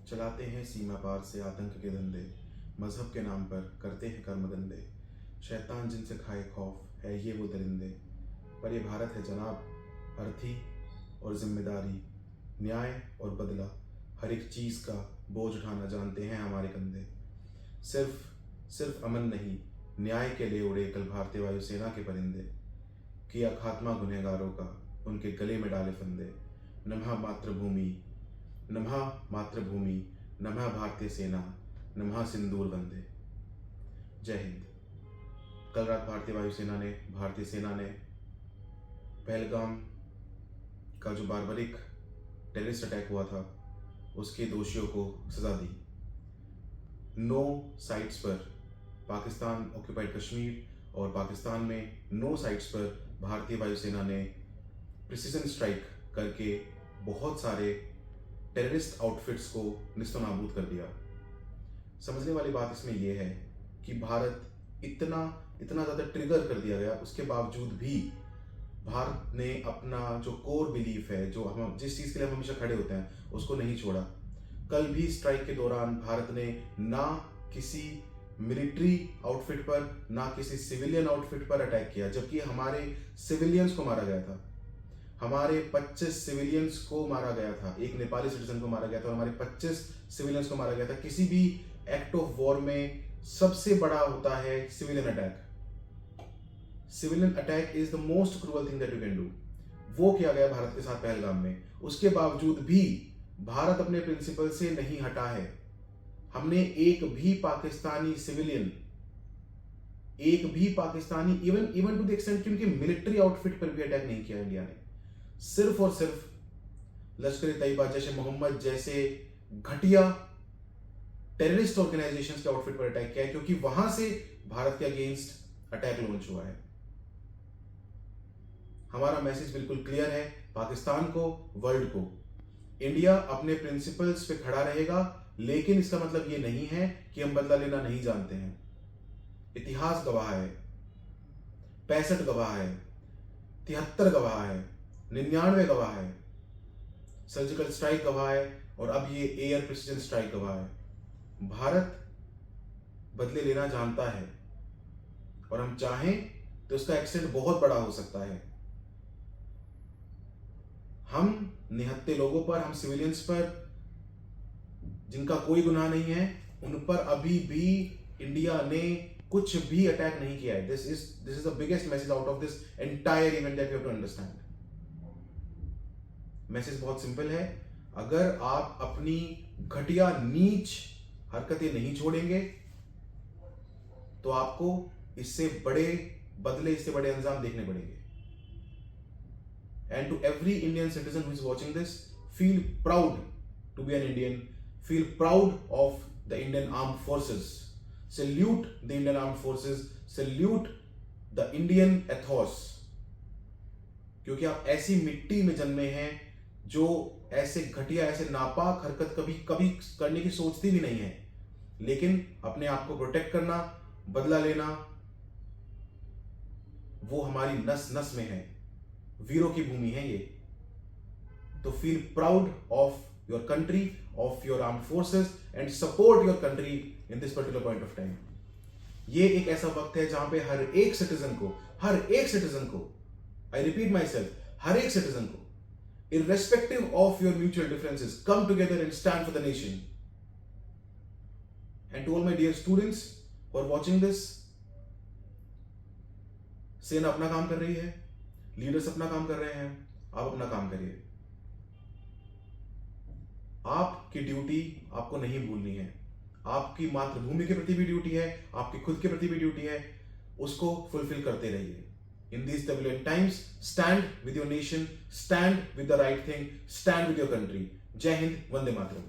चलाते हैं सीमा पार से आतंक के धंधे, मजहब के नाम पर करते हैं कर्म गंदे। शैतान जिनसे खाए खौफ है ये वो दरिंदे, पर ये भारत है जनाब, अर्थी और जिम्मेदारी, न्याय और बदला, हर एक चीज़ का बोझ उठाना जानते हैं हमारे कंधे। सिर्फ अमन नहीं, न्याय के लिए उड़े कल भारतीय वायुसेना के परिंदे, किया खात्मा गुनहगारों का, उनके गले में डाले फंदे। नमः मातृभूमि, नमः भारतीय सेना, नमः सिंदूर वंदे। जय हिंद। कल रात भारतीय सेना ने पहलगाम का जो बार्बरिक टेररिस्ट अटैक हुआ था उसके दोषियों को सजा दी। 9 साइट्स पर पाकिस्तान ऑक्यूपाइड कश्मीर और पाकिस्तान में 9 साइट्स पर भारतीय वायुसेना ने प्रिसीजन स्ट्राइक करके बहुत सारे टेररिस्ट आउटफिट्स को निस्तनाबूद कर दिया। समझने वाली बात इसमें यह है कि भारत इतना ज़्यादा ट्रिगर कर दिया गया, उसके बावजूद भी भारत ने अपना जो कोर बिलीफ है, जो हम जिस चीज़ के लिए हम हमेशा खड़े होते हैं, उसको नहीं छोड़ा। कल भी स्ट्राइक के दौरान भारत ने ना किसी मिलिट्री आउटफिट पर ना किसी सिविलियन आउटफिट पर अटैक किया, जबकि हमारे सिविलियंस को मारा गया था। हमारे 25 सिविलियंस को मारा गया था, एक नेपाली सिटीजन को मारा गया था और हमारे 25 सिविलियंस को मारा गया था। किसी भी एक्ट ऑफ वॉर में सबसे बड़ा होता है civilian attack. Civilian attack is the most cruel thing that you can do. वो किया गया भारत के साथ पहलगाम में। उसके बावजूद भी भारत अपने प्रिंसिपल से नहीं हटा है। हमने एक भी Pakistani civilian, even to the extent कि उनके मिलिट्री आउटफिट पर भी अटैक नहीं किया इंडिया ने। सिर्फ और सिर्फ लश्कर-ए-तैयबा, जैश ए मोहम्मद जैसे घटिया टेररिस्ट ऑर्गेनाइजेशंस के आउटफिट पर अटैक किया है, क्योंकि वहां से भारत के अगेंस्ट अटैक लॉन्च हुआ है। हमारा मैसेज बिल्कुल क्लियर है पाकिस्तान को, वर्ल्ड को। इंडिया अपने प्रिंसिपल्स पे खड़ा रहेगा, लेकिन इसका मतलब ये नहीं है कि हम बदला लेना नहीं जानते हैं। इतिहास गवाह है, 65 गवाह है, 73 गवाह है, 99 गवाह है, सर्जिकल स्ट्राइक गवाह है और अब ये एयर प्रिसीजन स्ट्राइक गवाह है। भारत बदले लेना जानता है और हम चाहें तो उसका एक्सटेंट बहुत बड़ा हो सकता है। हम निहत्थे लोगों पर, हम सिविलियंस पर जिनका कोई गुनाह नहीं है, उन पर अभी भी इंडिया ने कुछ भी अटैक नहीं किया है। This is the biggest message out of this entire event that you have to understand. Message बहुत सिंपल है, अगर आप अपनी घटिया नीच हरकतें नहीं छोड़ेंगे तो आपको इससे बड़े बदले, इससे बड़े अंजाम देखने पड़ेंगे। And to every Indian citizen who is watching this, feel proud to be an Indian. Feel proud of the Indian Armed Forces. Salute the Indian Armed Forces. Salute the Indian ethos. क्योंकि आप ऐसी मिट्टी में जन्मे हैं जो ऐसे घटिया, ऐसे नापाक हरकत कभी करने की सोचती भी नहीं है, लेकिन अपने आप को प्रोटेक्ट करना, बदला लेना, वो हमारी नस नस में है। वीरों की भूमि है ये। तो feel proud of your country, of your armed forces and support your country in this particular point of time. ये एक ऐसा वक्त है जहां पे हर एक सिटीजन को, आई रिपीट माई सेल्फ, हर एक सिटीजन को, irrespective of your mutual differences, come together and stand for the nation. And to all my dear students who are watching this, सेना अपना काम कर रही है, लीडर्स अपना काम कर रहे हैं, आप अपना काम करिए। आपकी ड्यूटी आपको नहीं भूलनी है। आपकी मातृभूमि के प्रति भी ड्यूटी है, आपकी खुद के प्रति भी ड्यूटी है, उसको फुलफिल करते रहिए। In these turbulent times, stand with your nation, stand with the right thing, stand with your country. Jai Hind, Vande Mataram.